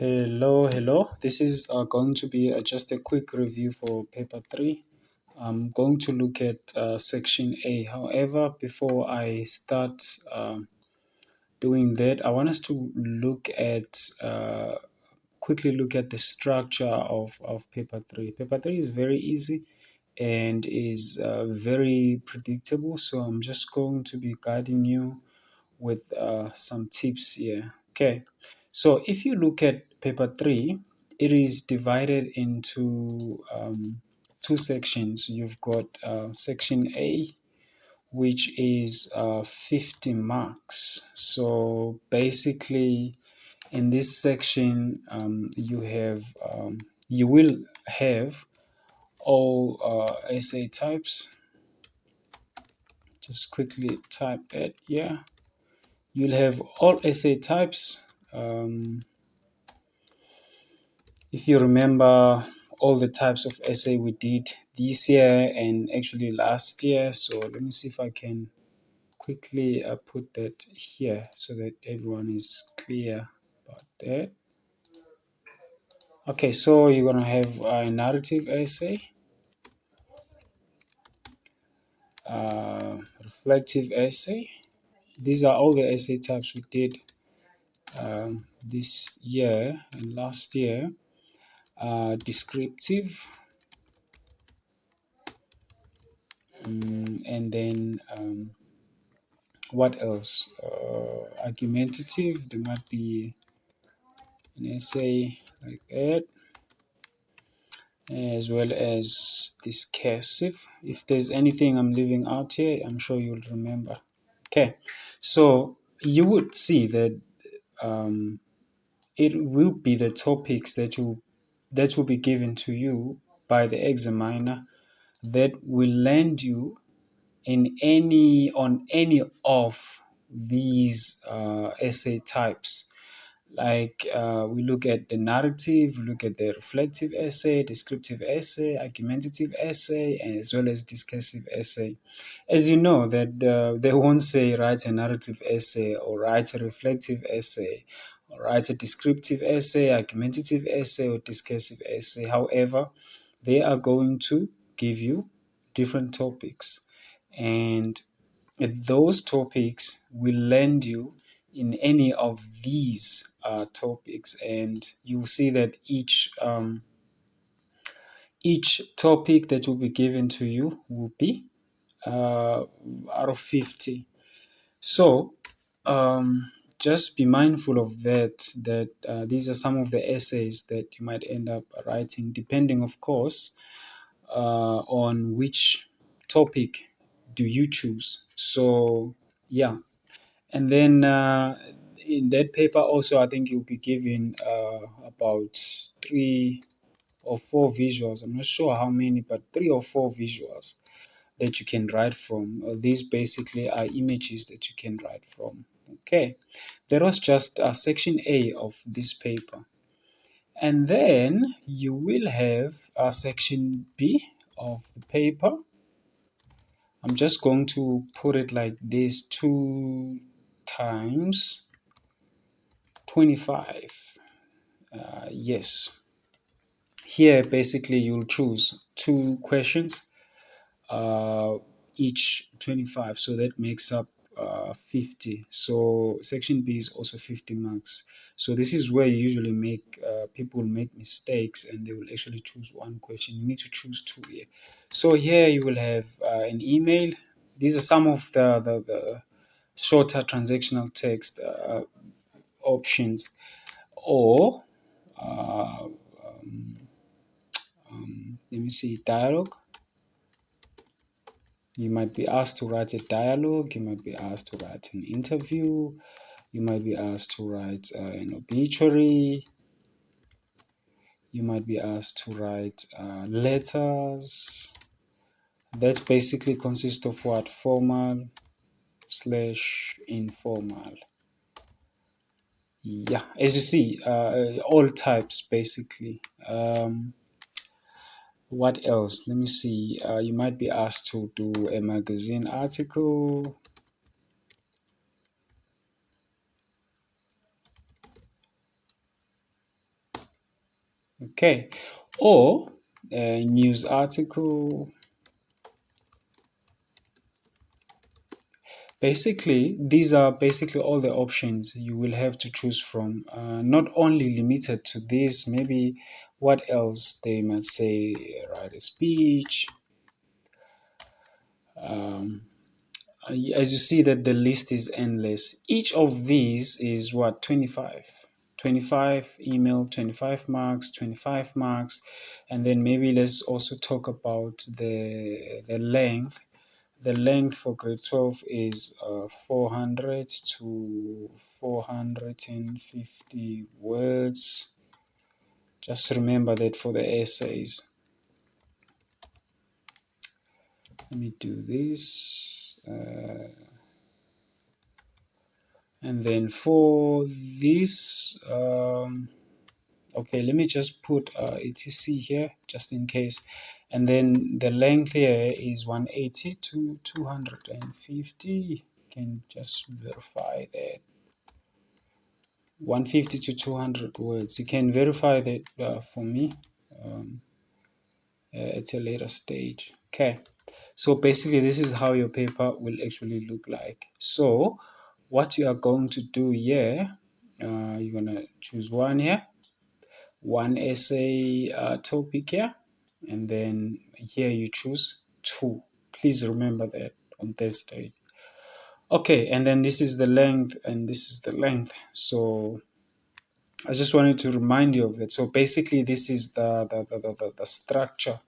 Hello. This is going to be just a quick review for paper 3. I'm going to look at section A. However, before I start doing that, I want us to quickly look at the structure of paper 3. Paper 3 is very easy and is very predictable. So I'm just going to be guiding you with some tips here. Okay, so if you look at paper 3, it is divided into two sections. You've got section A, which is 50 marks. So basically, in this section, you will have all essay types. Just quickly type that. Yeah. You'll have all essay types. If you remember all the types of essay we did this year and actually last year. So let me see if I can quickly put that here so that everyone is clear about that. Okay, so you're going to have a narrative essay, reflective essay. These are all the essay types we did this year and last year. Descriptive, and then what else? Argumentative. There might be an essay like that, as well as discursive. If there's anything I'm leaving out here, I'm sure you'll remember. Okay, so you would see that it will be the topics that will be given to you by the examiner that will land you on any of these essay types. Like we look at the narrative, we look at the reflective essay, descriptive essay, argumentative essay, and as well as discursive essay. As you know, that they won't say write a narrative essay or write a reflective essay or write a descriptive essay, argumentative essay, or discursive essay. However, they are going to give you different topics, and those topics will land you in any of these topics, and you'll see that each topic that will be given to you will be out of 50. So just be mindful of that these are some of the essays that you might end up writing, depending, of course, on which topic do you choose. So yeah, and then in that paper also, I think you'll be given about 3 or 4 visuals. I'm not sure how many, but 3 or 4 visuals that you can write from. These basically are images that you can write from. Okay, that was just section A of this paper. And then you will have section B of the paper. I'm just going to put it like this: 2 times 25. Yes. Here, basically, you'll choose 2 questions, each 25. So that makes up 50. So section B is also 50 marks. So this is where you usually people make mistakes and they will actually choose 1 question. You need to choose 2 here. So here you will have an email. These are some of the shorter transactional text options, or let me see, dialogue. You might be asked to write a dialogue. You might be asked to write an interview. You might be asked to write an obituary. You might be asked to write letters. That basically consists of what? Formal / informal. Yeah, as you see, all types basically. What else? Let me see. You might be asked to do a magazine article. Okay, or a news article. Basically, these are basically all the options you will have to choose from. Not only limited to this, maybe what else they might say, write a speech. Um, as you see that the list is endless. Each of these is what, 25. 25 email, 25 marks, 25 marks. And then maybe let's also talk about the length. The length for grade 12 is 400 to 450 words. Just remember that for the essays. Let me do this. And then for this, okay, let me just put etc here just in case. And then the length here is 180 to 250. Can just verify that. 150 to 200 words. You can verify that for me um, at a later stage. Okay. So basically, this is how your paper will actually look like. So what you are going to do here, you're going to choose one here, one essay topic here, and then here you choose two. Please remember that on this stage. Okay, and then this is the length, and this is the length. So I just wanted to remind you of it. So basically, this is the structure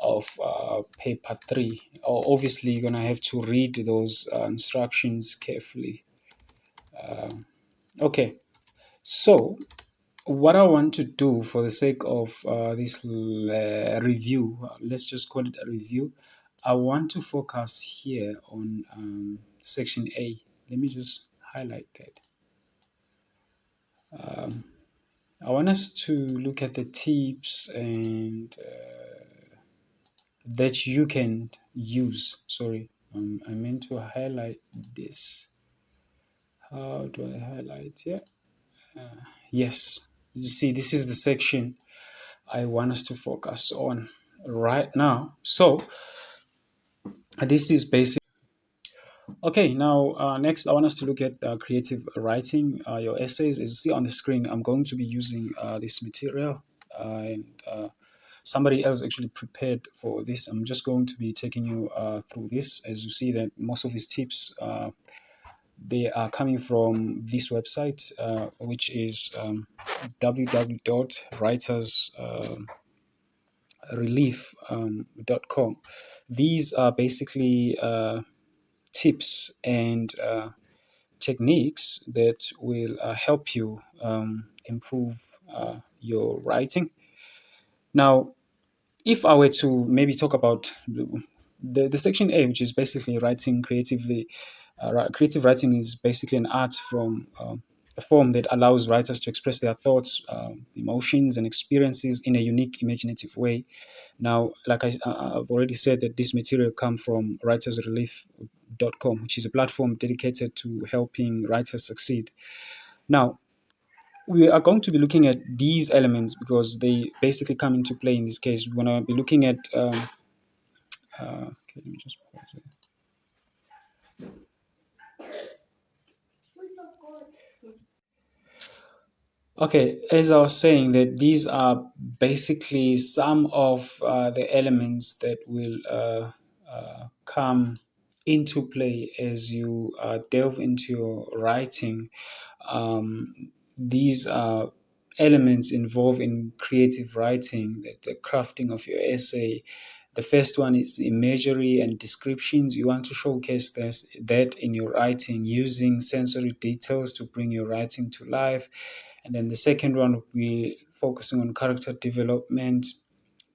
of paper 3. Obviously, you're going to have to read those instructions carefully. Okay, so what I want to do for the sake of this review, let's just call it a review. I want to focus here on section A. Let me just highlight that. I want us to look at the tips and that you can use. Sorry, I meant to highlight this. How do I highlight here? Yes, you see, this is the section I want us to focus on right now. So this is basic. Okay, now next I want us to look at creative writing, your essays. As you see on the screen, I'm going to be using this material and somebody else actually prepared for this. I'm just going to be taking you through this. As you see that most of these tips, they are coming from this website, which is www.writersrelief.com. These are basically tips and techniques that will help you improve your writing. Now, if I were to maybe talk about the section A, which is basically writing creatively, creative writing is basically an art from a form that allows writers to express their thoughts, emotions, and experiences in a unique, imaginative way. Now, like I've already said, that this material comes from writersrelief.com, which is a platform dedicated to helping writers succeed. Now, we are going to be looking at these elements because they basically come into play in this case. We're going to be looking at okay, let me just pause it. Okay, as I was saying, that these are basically some of the elements that will come into play as you delve into your writing. These are elements involved in creative writing, the crafting of your essay. The first one is imagery and descriptions. You want to showcase that in your writing using sensory details to bring your writing to life. And then the second one will be focusing on character development,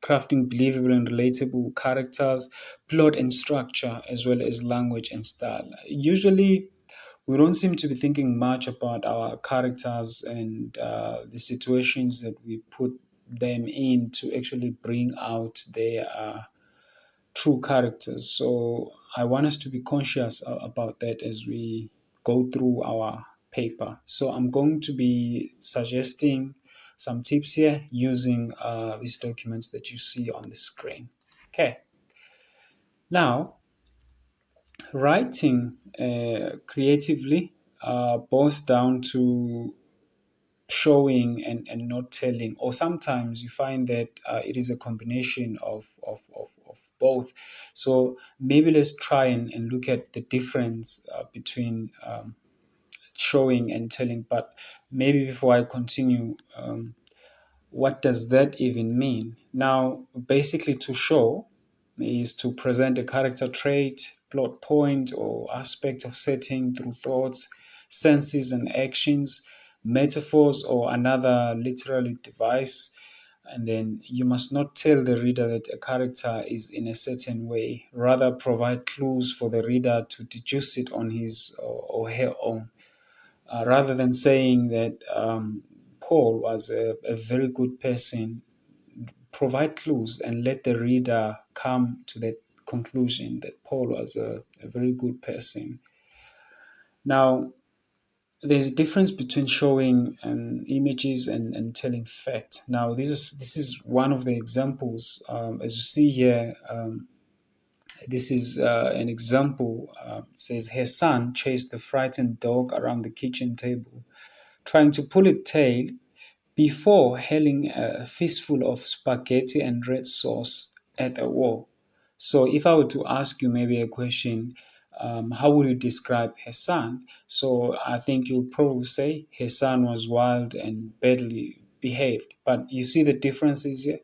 crafting believable and relatable characters, plot and structure, as well as language and style. Usually, we don't seem to be thinking much about our characters and the situations that we put them in to actually bring out their true characters. So I want us to be conscious about that as we go through our paper. So I'm going to be suggesting some tips here using these documents that you see on the screen. Okay. Now, writing creatively boils down to showing and not telling, or sometimes you find that it is a combination of both. So maybe let's try and look at the difference between showing and telling. But maybe before I continue, what does that even mean? Now, basically, to show is to present a character trait, plot point, or aspect of setting through thoughts, senses, and actions, metaphors, or another literary device. And then you must not tell the reader that a character is in a certain way, rather, provide clues for the reader to deduce it on his or her own. Rather than saying that Paul was a very good person, provide clues and let the reader come to that conclusion that Paul was a very good person. Now, there's a difference between showing images and telling fact. Now, this is one of the examples. As you see here, this is an example. Says her son chased the frightened dog around the kitchen table, trying to pull its tail before hurling a fistful of spaghetti and red sauce at the wall. So, if I were to ask you maybe a question, how would you describe her son? So, I think you'll probably say her son was wild and badly behaved. But you see the differences here?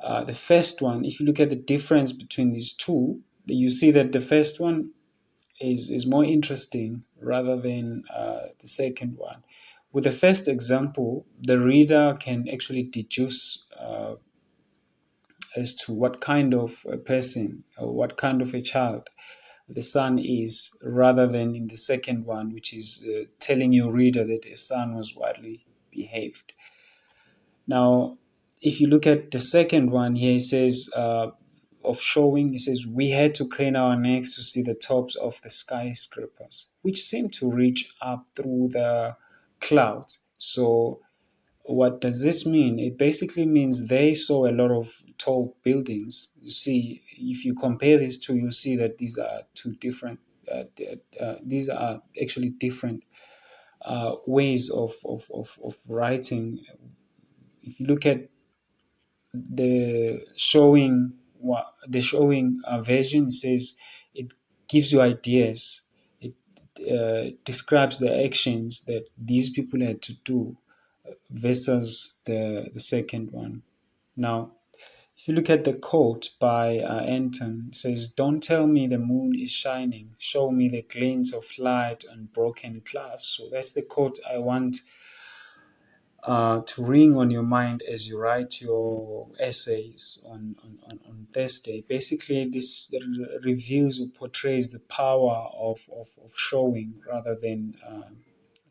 The first one, if you look at the difference between these two, you see that the first one is more interesting rather than the second one. With the first example, the reader can actually deduce as to what kind of a person or what kind of a child the son is, rather than in the second one, which is telling your reader that a son was widely behaved. Now, if you look at the second one here, it says of showing, it says, we had to crane our necks to see the tops of the skyscrapers, which seemed to reach up through the clouds. So, what does this mean? It basically means they saw a lot of tall buildings. You see, if you compare these two, you see that these are two different. These are actually different ways of writing. If you look at the showing version, it says it gives you ideas. It describes the actions that these people had to do versus the second one. Now, if you look at the quote by Anton, it says, "Don't tell me the moon is shining. Show me the glints of light on broken glass." So that's the quote I want to ring on your mind as you write your essays on Thursday. Basically, this reveals or portrays the power of showing rather than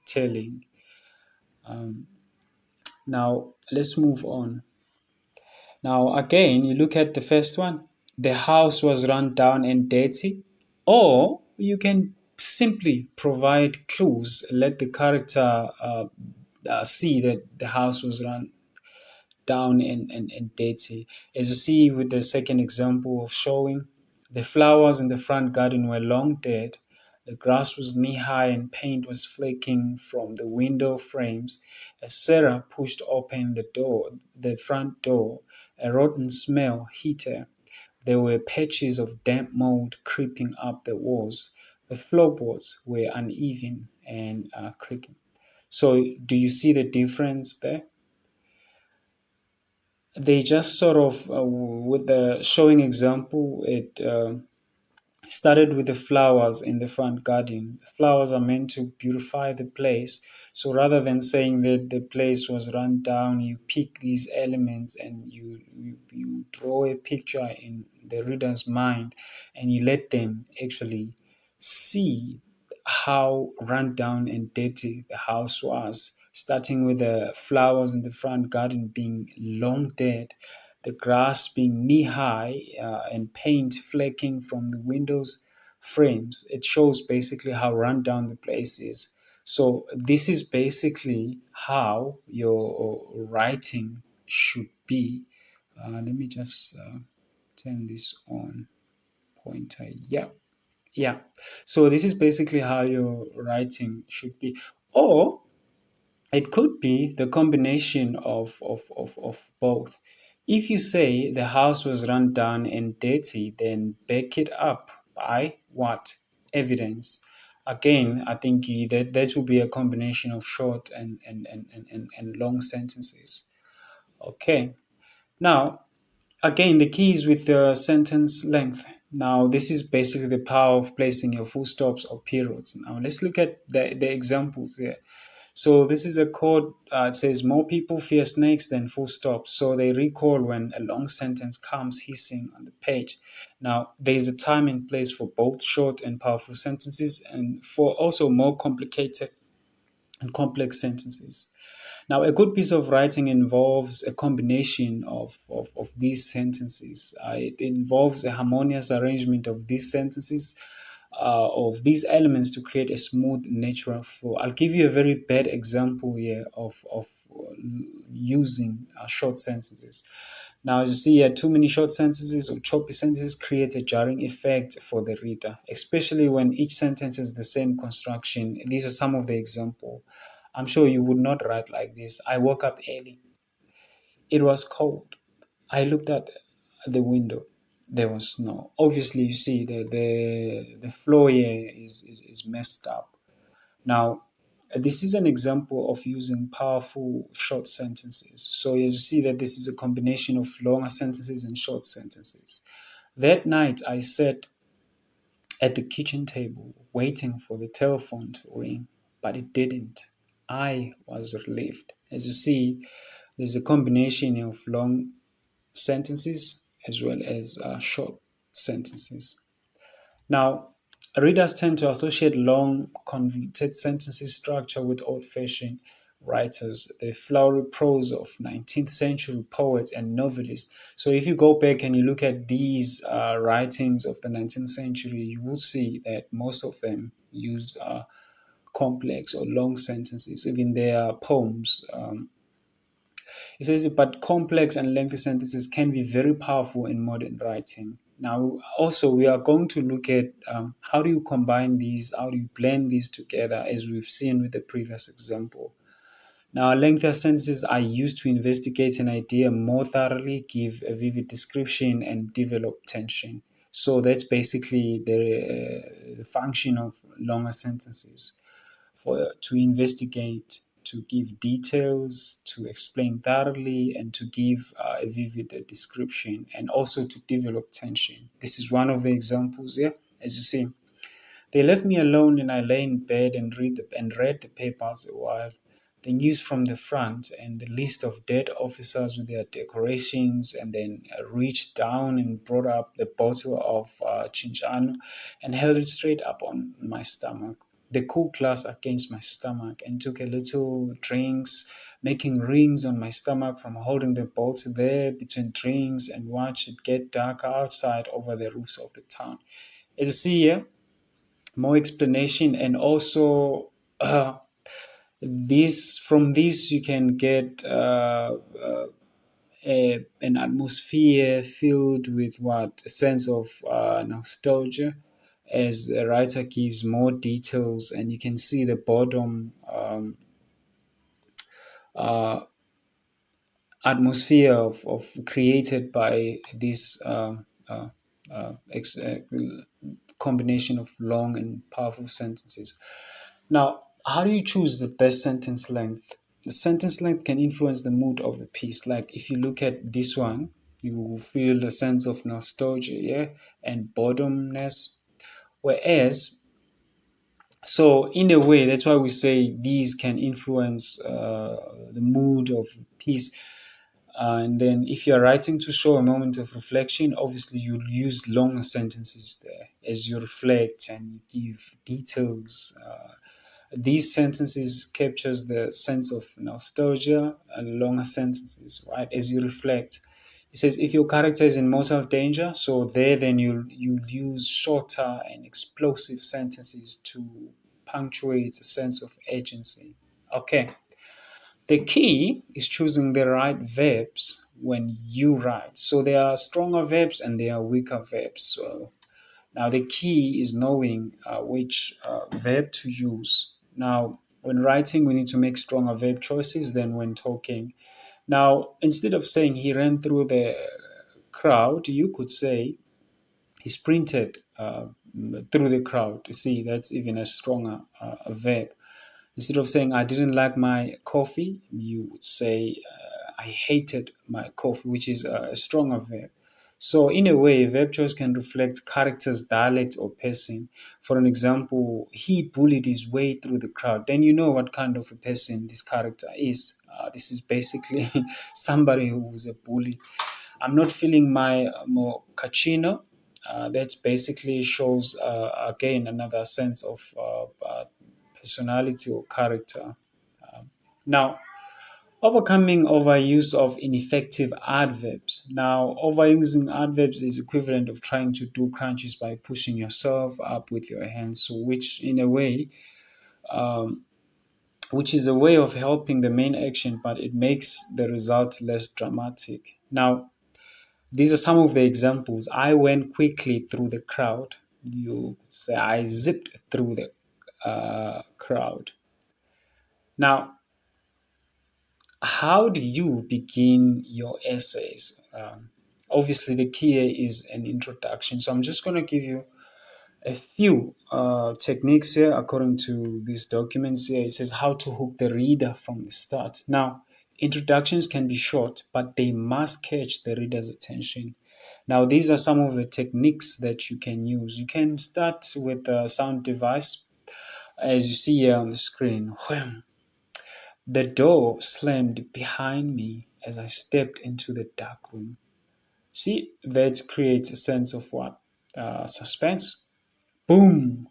telling. Now, let's move on. Now, again, you look at the first one. The house was run down and dirty, or you can simply provide clues, let the character see that the house was run down and dirty. As you see with the second example of showing, the flowers in the front garden were long dead. The grass was knee high and paint was flaking from the window frames. As Sarah pushed open the front door, a rotten smell hit her. There were patches of damp mold creeping up the walls. The floorboards were uneven and creaking. So, do you see the difference there? They just sort of, with the showing example, it started with the flowers in the front garden. The flowers are meant to beautify the place. So rather than saying that the place was run down, you pick these elements and you draw a picture in the reader's mind and you let them actually see how run down and dirty the house was, starting with the flowers in the front garden being long dead, the grass being knee high, and paint flecking from the windows frames. It shows basically how run down the place is. So this is basically how your writing should be. Let me just turn this on. Pointer. Yeah. Yeah. So this is basically how your writing should be. Or it could be the combination of both. If you say the house was run down and dirty, then back it up by what? Evidence. Again, I think that will be a combination of short and long sentences. Okay. Now, again, the key is with the sentence length. Now, this is basically the power of placing your full stops or periods. Now, let's look at the examples here. So this is a quote. It says, "More people fear snakes than full stops, so they recoil when a long sentence comes hissing on the page." Now, there is a time and place for both short and powerful sentences, and for also more complicated and complex sentences. Now, a good piece of writing involves a combination of these sentences. It involves a harmonious arrangement of these sentences, of these elements to create a smooth, natural flow. I'll give you a very bad example here of using short sentences. Now, as you see here, too many short sentences or choppy sentences create a jarring effect for the reader, especially when each sentence has the same construction. These are some of the example. I'm sure you would not write like this. I woke up early. It was cold. I looked at the window. There was snow. Obviously, you see the flow here is messed up. Now, this is an example of using powerful short sentences. So as you see that this is a combination of longer sentences and short sentences. That night, I sat at the kitchen table waiting for the telephone to ring, but it didn't. I was relieved. As you see, there's a combination of long sentences as well as short sentences. Now, readers tend to associate long, convoluted sentences structure with old-fashioned writers, the flowery prose of 19th century poets and novelists. So if you go back and you look at these writings of the 19th century, you will see that most of them use complex or long sentences, even their poems. It says, but complex and lengthy sentences can be very powerful in modern writing. Now, also, we are going to look at how do you combine these, how do you blend these together, as we've seen with the previous example. Now, lengthier sentences are used to investigate an idea more thoroughly, give a vivid description, and develop tension. So that's basically the function of longer sentences for to investigate, to give details, to explain thoroughly, and to give a vivid description, and also to develop tension. This is one of the examples here, as you see. They left me alone and I lay in bed and read the papers a while. The news from the front and the list of dead officers with their decorations, and then reached down and brought up the bottle of Chinchano and held it straight up on my stomach. The cool glass against my stomach, and took a little drinks, making rings on my stomach from holding the bottle there between drinks, and watched it get darker outside over the roofs of the town. As you see here, more explanation, and also this from this you can get an atmosphere filled with what a sense of nostalgia, as the writer gives more details, and you can see the bottom uh, atmosphere of created by this uh, combination of long and powerful sentences. Now, how do you choose the best sentence length? The sentence length can influence the mood of the piece. Like if you look at this one, you will feel a sense of nostalgia, yeah, and boredomness. Whereas, so in a way, that's why we say these can influence the mood of the piece. And then if you're writing to show a moment of reflection, obviously you'll use longer sentences there as you reflect and you give details. These sentences captures the sense of nostalgia, and longer sentences, right? As you reflect, it says if your character is in mortal danger, so there then you use shorter and explosive sentences to punctuates a sense of agency. Okay. The key is choosing the right verbs when you write. So there are stronger verbs and there are weaker verbs. So now the key is knowing which verb to use. Now, when writing, we need to make stronger verb choices than when talking. Now, instead of saying he ran through the crowd, you could say he sprinted through the crowd. See, that's even a stronger verb. Instead of saying I didn't like my coffee, you would say I hated my coffee, which is a stronger verb. So in a way, verb choice can reflect character's dialect or person. For an example, he bullied his way through the crowd. Then you know what kind of a person this character is. This is basically somebody who is a bully. I'm not feeling my mochaccino. That basically shows again another sense of personality or character. Now, overcoming overuse of ineffective adverbs. Now, overusing adverbs is equivalent of trying to do crunches by pushing yourself up with your hands, so which in a way, which is a way of helping the main action, but it makes the result less dramatic. Now, these are some of the examples. I went quickly through the crowd. You say I zipped through the crowd. Now, how do you begin your essays? Obviously, the key here is an introduction. So I'm just going to give you a few techniques here according to these documents here. It says how to hook the reader from the start. Now, introductions can be short, but they must catch the reader's attention. Now, these are some of the techniques that you can use. You can start with a sound device, as you see here on the screen. Wham! The door slammed behind me as I stepped into the dark room. See, that creates a sense of what? Suspense. Boom!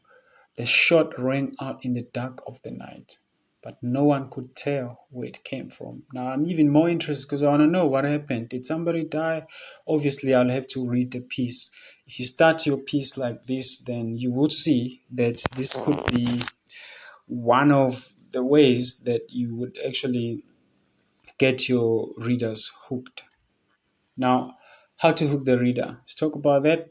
The shot rang out in the dark of the night, but no one could tell where it came from. Now, I'm even more interested because I want to know what happened. Did somebody die? Obviously, I'll have to read the piece. If you start your piece like this, then you would see that this could be one of the ways that you would actually get your readers hooked. Now, how to hook the reader? Let's talk about that.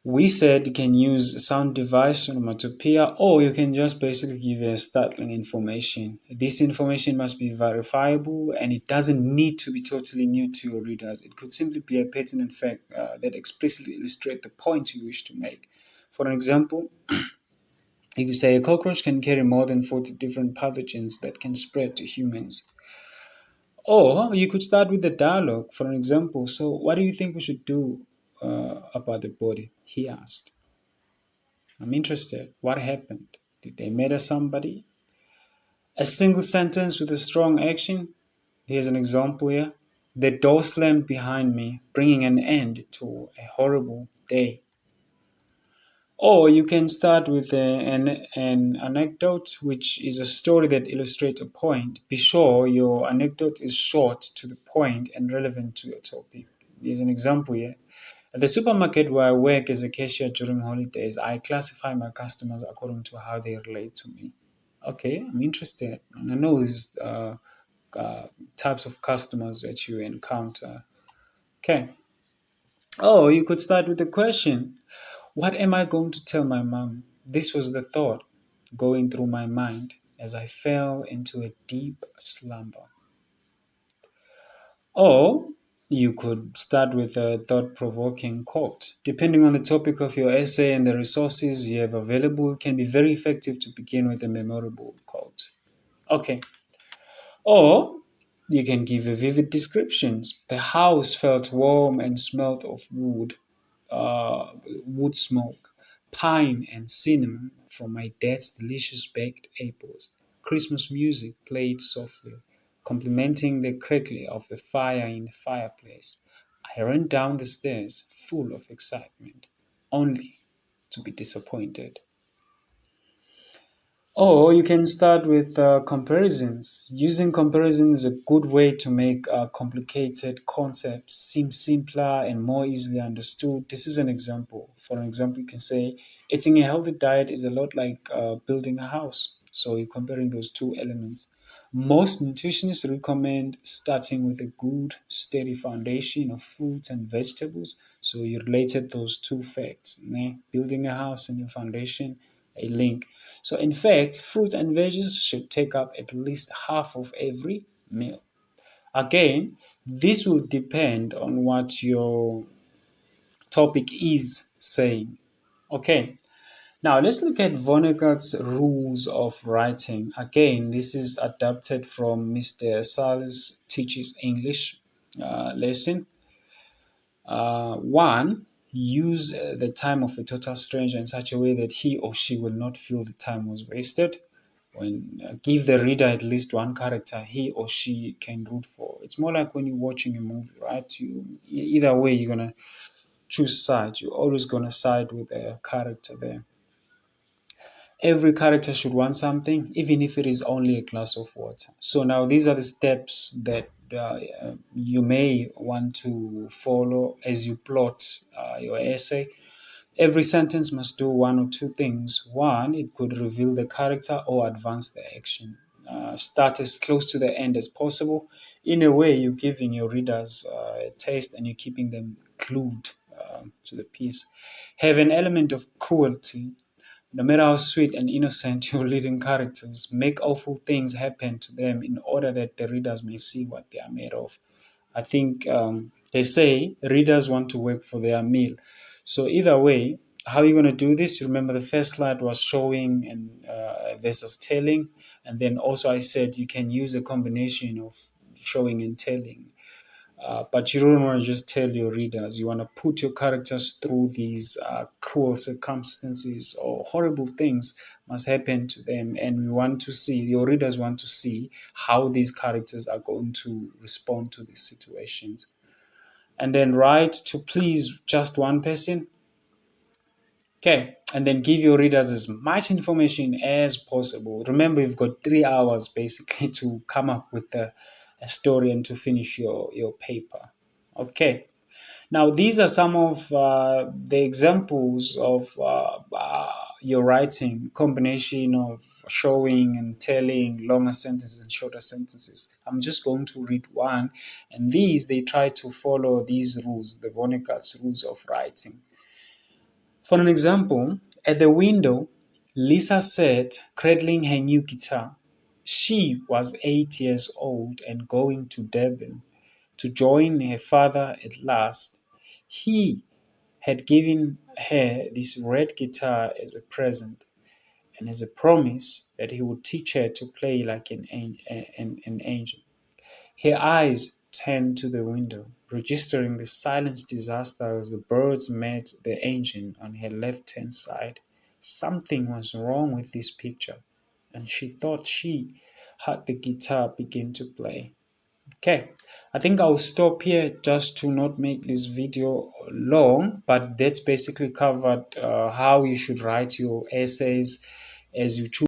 We said you can use a sound device, onomatopoeia, or you can just basically give a startling information. This information must be verifiable and it doesn't need to be totally new to your readers. It could simply be a pertinent fact that explicitly illustrates the point you wish to make. For an example, you could say a cockroach can carry more than 40 different pathogens that can spread to humans. Or you could start with the dialogue, for an example. So, what do you think we should do about the body? He asked. I'm interested. What happened? Did they murder somebody? A single sentence with a strong action. Here's an example here. The door slammed behind me, bringing an end to a horrible day. Or you can start with an anecdote, which is a story that illustrates a point. Be sure your anecdote is short, to the point, and relevant to your topic. Here's an example here. At the supermarket where I work as a cashier during holidays, I classify my customers according to how they relate to me. Okay, I'm interested. And I know these uh, types of customers that you encounter. Okay. Oh, you could start with a question. What am I going to tell my mom? This was the thought going through my mind as I fell into a deep slumber. Or you could start with a thought provoking quote. Depending on the topic of your essay and the resources you have available, it can be very effective to begin with a memorable quote. Okay. Or you can give a vivid descriptions. The house felt warm and smelt of uh, wood smoke, pine, and cinnamon from my dad's delicious baked apples. Christmas music played softly, complementing the crackle of the fire in the fireplace. I ran down the stairs, full of excitement, only to be disappointed. Or you can start with comparisons. Using comparison is a good way to make complicated concepts seem simpler and more easily understood. This is an example. For an example, you can say eating a healthy diet is a lot like building a house. So you're comparing those two elements. Most nutritionists recommend starting with a good, steady foundation of fruits and vegetables. So you related those two facts, né? Building a house and your foundation, a link. So, in fact, fruits and veggies should take up at least half of every meal. Again, this will depend on what your topic is saying. Okay, now let's look at Vonnegut's rules of writing. Again, this is adapted from Mr. Sal's Teaches English lesson. One, use the time of a total stranger in such a way that he or she will not feel the time was wasted. When give the reader at least one character he or she can root for. It's more like when you're watching a movie, right? Either way you're gonna choose sides. You're always gonna side with a character there. Every character should want something, even if it is only a glass of water. So now these are the steps that you may want to follow as you plot your essay. Every sentence must do one or two things. One, it could reveal the character or advance the action. Start as close to the end as possible. In a way, you're giving your readers a taste and you're keeping them glued to the piece. Have an element of cruelty. No matter how sweet and innocent your leading characters, make awful things happen to them in order that the readers may see what they are made of. I think they say readers want to work for their meal. So either way, how are you going to do this? You remember the first slide was showing and versus telling, and then also I said you can use a combination of showing and telling. But you don't want to just tell your readers. You want to put your characters through these cruel circumstances or horrible things must happen to them. And we want to see, your readers want to see how these characters are going to respond to these situations. And then write to please just one person. Okay. And then give your readers as much information as possible. Remember, you've got 3 hours basically to come up with a story and to finish your paper. Okay. Now, these are some of the examples of your writing combination of showing and telling, longer sentences and shorter sentences. I'm just going to read one, and these they try to follow these rules, the Vonnegut's rules of writing. For an example, at the window, Lisa sat cradling her new guitar. She was 8 years old and going to Durban to join her father at last. He had given her this red guitar as a present and as a promise that he would teach her to play like an angel. Her eyes turned to the window, registering the silent disaster as the birds met the engine on her left-hand side. Something was wrong with this picture, and she thought she heard the guitar begin to play. Okay, I think I'll stop here just to not make this video long, but that's basically covered how you should write your essays as you choose